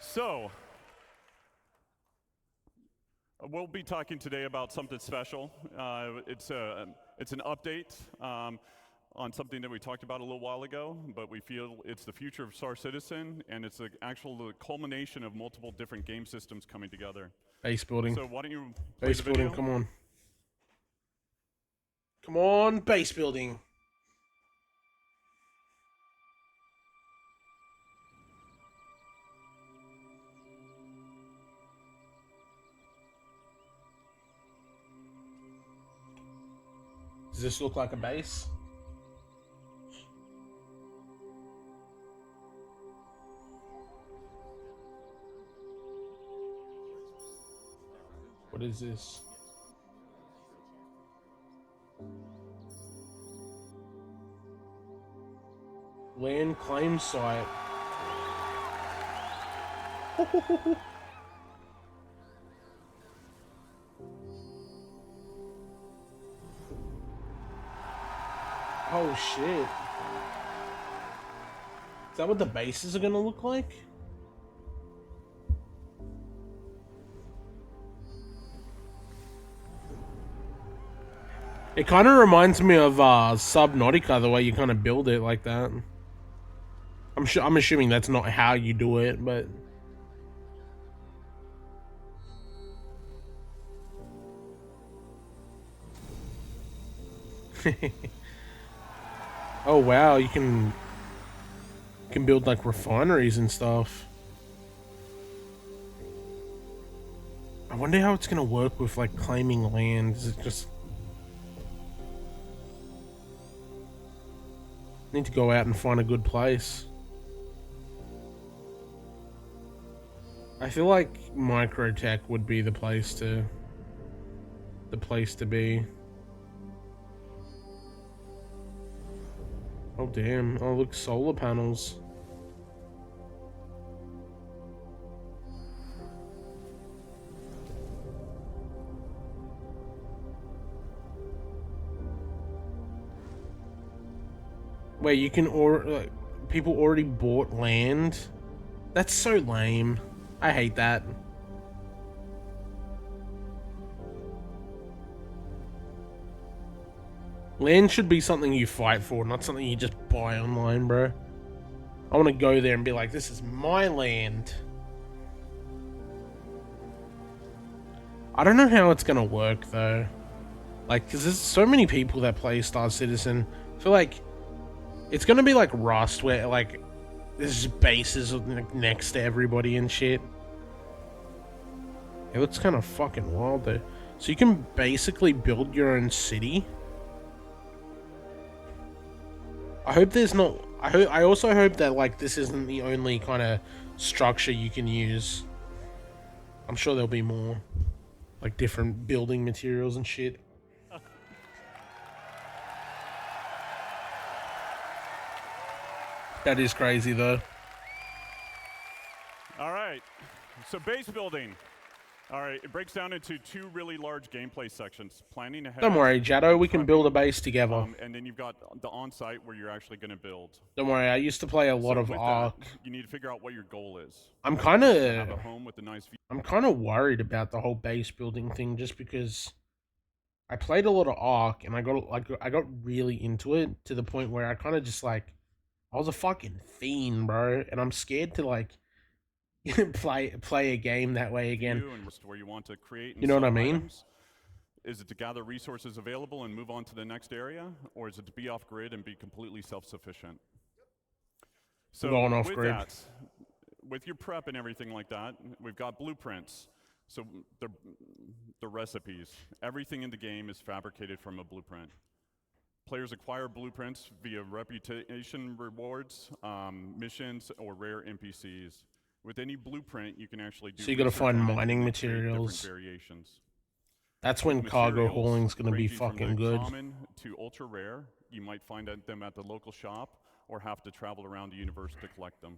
So, we'll be talking today about something special. It's an update on something that we talked about a little while ago, but we feel it's the future of Star Citizen, and it's the actual culmination of multiple different game systems coming together. Base building. So why don't you play Base the building, video? come on. Come on, base building. Does this look like a base? What is this? Land claim site. Oh shit. Is that what the bases are gonna look like? It kind of reminds me of Subnautica, the way you kind of build it like that. I'm assuming that's not how you do it, but oh wow, you can build like refineries and stuff. I wonder how it's gonna work with like claiming land. Is it just need to go out and find a good place? I feel like Microtech would be the place to be. Oh damn! Oh look, solar panels. Wait, you can like, people already bought land? That's so lame. I hate that. Land should be something you fight for, not something you just buy online, bro. I want to go there and be like, this is my land. I don't know how it's gonna work though. Like, because there's so many people that play Star Citizen. I feel like it's gonna be like Rust, where like there's bases next to everybody and shit. It looks kind of fucking wild though. So you can basically build your own city. I hope there's not. I also hope that like this isn't the only kind of structure you can use. I'm sure there'll be more, like different building materials and shit. That is crazy though. All right. So base building. All right, it breaks down into two really large gameplay sections: planning ahead. Don't worry, Jado. We can build a base together. And then you've got the on-site where you're actually going to build. Don't worry. I used to play a lot of Ark. You need to figure out what your goal is. I'm kind of have a home with a nice view. I'm kind of worried about the whole base building thing, just because I played a lot of Ark and I got really into it to the point where I kind of just like I was a fucking fiend, bro, and I'm scared to like play a game that way again. Where you want to create. You know what I mean? Items. Is it to gather resources available and move on to the next area, or is it to be off grid and be completely self-sufficient? So going off grid. With your prep and everything like that, we've got blueprints. So the recipes. Everything in the game is fabricated from a blueprint. Players acquire blueprints via reputation rewards, missions, or rare NPCs. With any blueprint, you can actually do. So you got to find mining materials. Variations. That's when cargo hauling is going to be fucking good. Common to ultra rare, you might find them at the local shop or have to travel around the universe to collect them.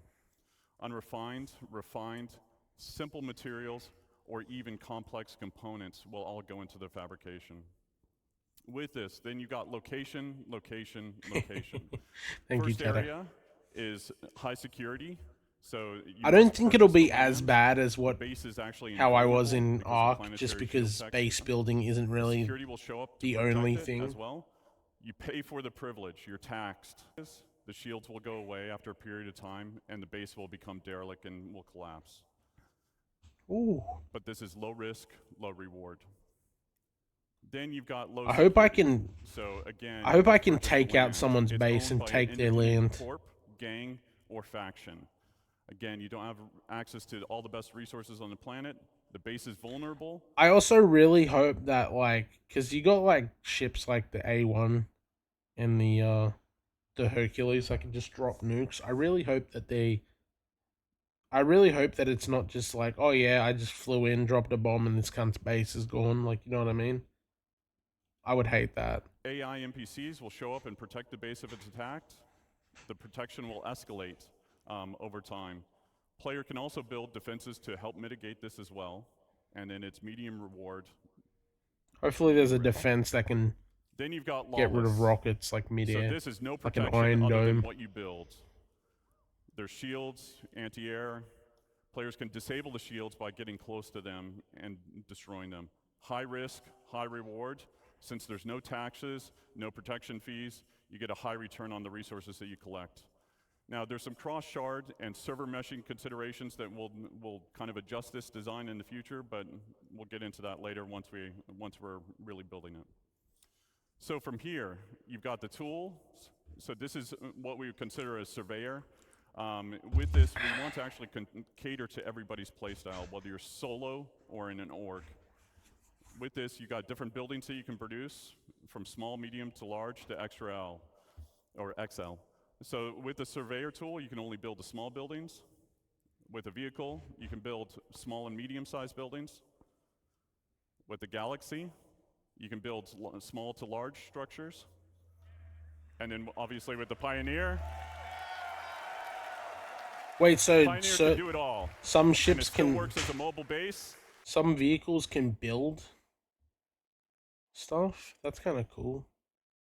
Unrefined, refined, simple materials, or even complex components will all go into the fabrication. With this, then you got location, location, location. Thank First you, Teddy. area is high security. So you I don't must think it'll purchase the be as land. bad as The what base is actually how I was invulnerable in because of the Ark, just planetary shield because tech base system. building isn't The really security will show up to the protect only it as thing. well. You pay for the privilege. You're taxed. The shields will go away after a period of time, and the base will become derelict and will collapse. Ooh. But this is low risk, low reward. Then you've got low I hope I security. can. So again, I you hope I must can purchase the take out land. someone's It's base owned and by an take their independent land. corp, gang, or faction. Again, you don't have access to all the best resources on the planet. The base is vulnerable. I also really hope that cause you got ships like the A1 and the Hercules that can just drop nukes. I really hope that it's not just like, oh yeah, I just flew in, dropped a bomb, and this cunt's base is gone. Like, you know what I mean? I would hate that. AI NPCs will show up and protect the base if it's attacked. The protection will escalate over time. Player can also build defenses to help mitigate this as well. And then it's medium reward. Hopefully, there's a defense that can Then you've got get rid of lawless. rockets like So midair, this is no like an protection iron other than dome. what you build. There's shields, anti-air. Players can disable the shields by getting close to them and destroying them. High risk, high reward. Since there's no taxes, no protection fees, you get a high return on the resources that you collect. Now, there's some cross-shard and server meshing considerations that will kind of adjust this design in the future, but we'll get into that later once we're really building it. So from here, you've got the tool. So this is what we would consider a surveyor. With this, we want to actually cater to everybody's playstyle, whether you're solo or in an org. With this, you got different buildings that you can produce, from small, medium to large to XL or XL. So with the surveyor tool, you can only build the small buildings. With a vehicle, you can build small and medium-sized buildings. With the Galaxy, you can build small to large structures. And then obviously with the Pioneer, Wait, so Pioneer can do it all. some ships and it still can works as a mobile base. Some vehicles can build stuff. That's kind of cool.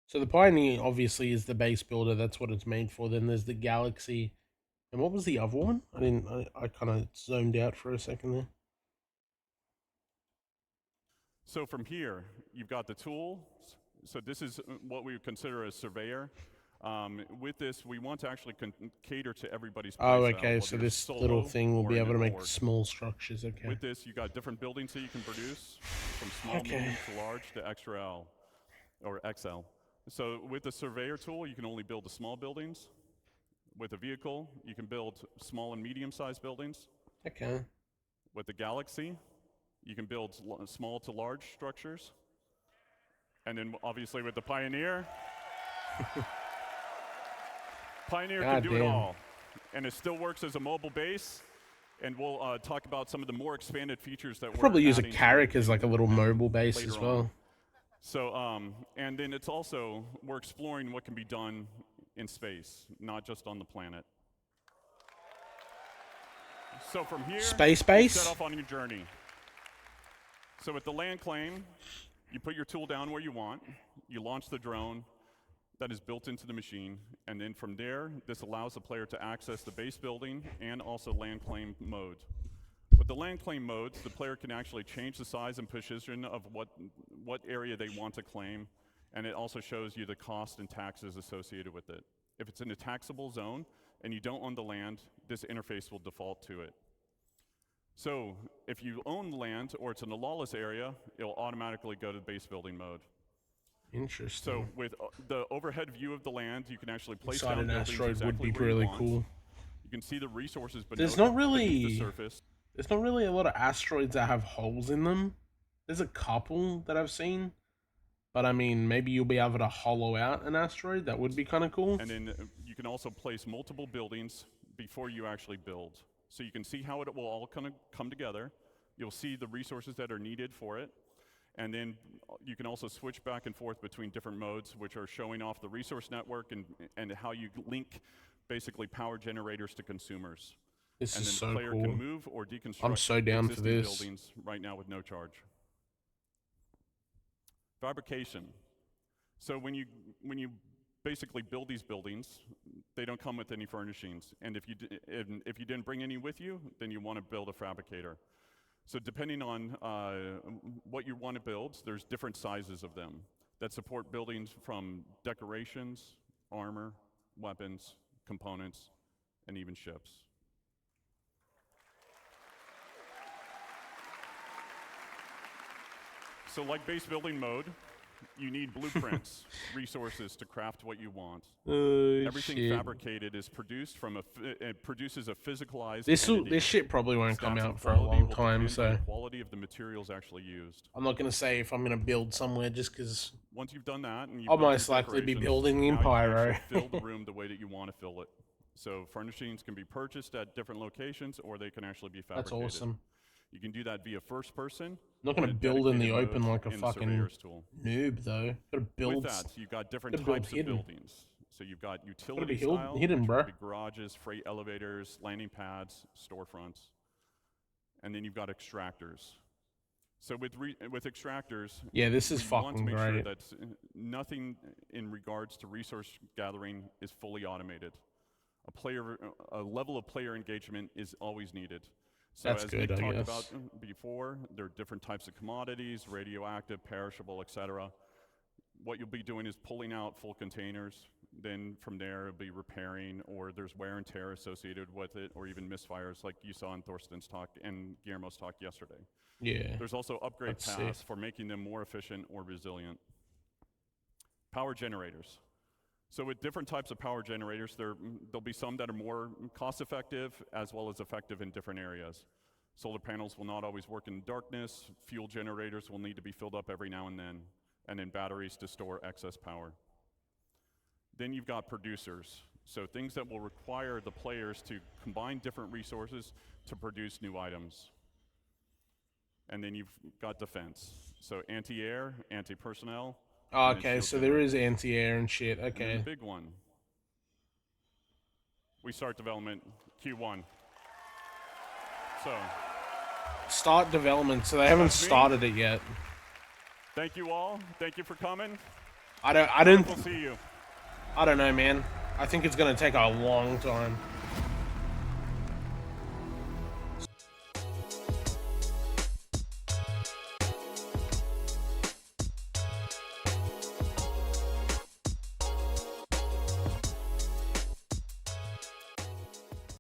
So the Pioneer obviously is the base builder. That's what it's made for. Then there's the Galaxy, and what was the other one? I kind of zoned out for a second there. So from here, you've got the tool. So this is what we would consider a surveyor. With this, we want to actually cater to everybody's playstyle. Oh, okay. So this little thing will be able to make small structures. Okay. With this, you got different buildings that you can produce, from small, medium to large to XL or XL. So with the surveyor tool, you can only build the small buildings. With a vehicle, you can build small and medium-sized buildings. Okay. With the Galaxy, you can build small to large structures. And then obviously with the Pioneer, Pioneer can do it all. And it still works as a mobile base. And we'll talk about some of the more expanded features that we're probably use a adding Carrack as like a little mobile base as well. on. So, and then it's also, we're exploring what can be done in space, not just on the planet. So from here, space you base? set off on your journey. So with the land claim, you put your tool down where you want, you launch the drone that is built into the machine, and then from there, this allows the player to access the base building and also land claim mode. With the land claim modes, the player can actually change the size and position of what area they want to claim, and it also shows you the cost and taxes associated with it. If it's in a taxable zone and you don't own the land, this interface will default to it. So if you own land or it's in a lawless area, it'll automatically go to base building mode. Interesting. So with the overhead view of the land, you can actually place Inside down an buildings asteroid exactly would be where you really want. cool. You can see the resources beneath There's not beneath really the surface. There's not really a lot of asteroids that have holes in them. There's a couple that I've seen. But I mean, maybe you'll be able to hollow out an asteroid. That would be kind of cool. And then you can also place multiple buildings before you actually build. So you can see how it will all kind of come together. You'll see the resources that are needed for it. And then you can also switch back and forth between different modes, which are showing off the resource network and how you link basically power generators to consumers. This and is then so the player cool. can move or deconstruct I'm so down for existing this. buildings right now with no charge. Fabrication. So when you basically build these buildings. They don't come with any furnishings, and if you didn't bring any with you, then you want to build a fabricator. So depending on what you want to build, there's different sizes of them that support buildings from decorations, armor, weapons, components, and even ships. So like base building mode, you need blueprints, resources to craft what you want. Everything shit. fabricated is produced from it produces a physicalized entity. This shit probably won't come Stats out and for a quality long will time, depend on so the quality of the materials actually used. I'm not gonna say if I'm gonna build somewhere just because Once you've done that, and you've I'll got most your likely be decorations, building in now you can Pyro. actually fill the room the way that you want to fill it. So furnishings can be purchased at different locations, or they can actually be That's fabricated. awesome. You can do that via first person. I'm not or gonna a build in the dedicated open mode like a in the fucking surveyor's tool. noob though. Gotta build. With that, you've got different gotta build types of hidden. buildings. So you've got utility be style, hidden, which bro. would be garages, freight elevators, landing pads, storefronts. And then you've got extractors. So with extractors, Yeah, this is we want to fucking make sure great. that nothing in regards to resource gathering is fully automated. A level of player engagement is always needed. So That's as good, we've I talked guess. about before, there are different types of commodities, radioactive, perishable, etc. What you'll be doing is pulling out full containers. Then from there, it'll be repairing, or there's wear and tear associated with it, or even misfires like you saw in Thorsten's talk and Guillermo's talk yesterday. Yeah. There's also upgrade That's paths sick. for making them more efficient or resilient. Power generators. So with different types of power generators, there'll be some that are more cost-effective as well as effective in different areas. Solar panels will not always work in darkness. Fuel generators will need to be filled up every now and then batteries to store excess power. Then you've got producers. So things that will require the players to combine different resources to produce new items. And then you've got defense. So anti-air, anti-personnel. Oh, and then okay, shield so there is generators. anti-air and shit. And then Okay. the big one. We start development Q1. So Start development, so they haven't That's me. started it yet. thank you all. Thank you for coming. I don't We'll see you. I don't know, man. I think it's gonna take a long time.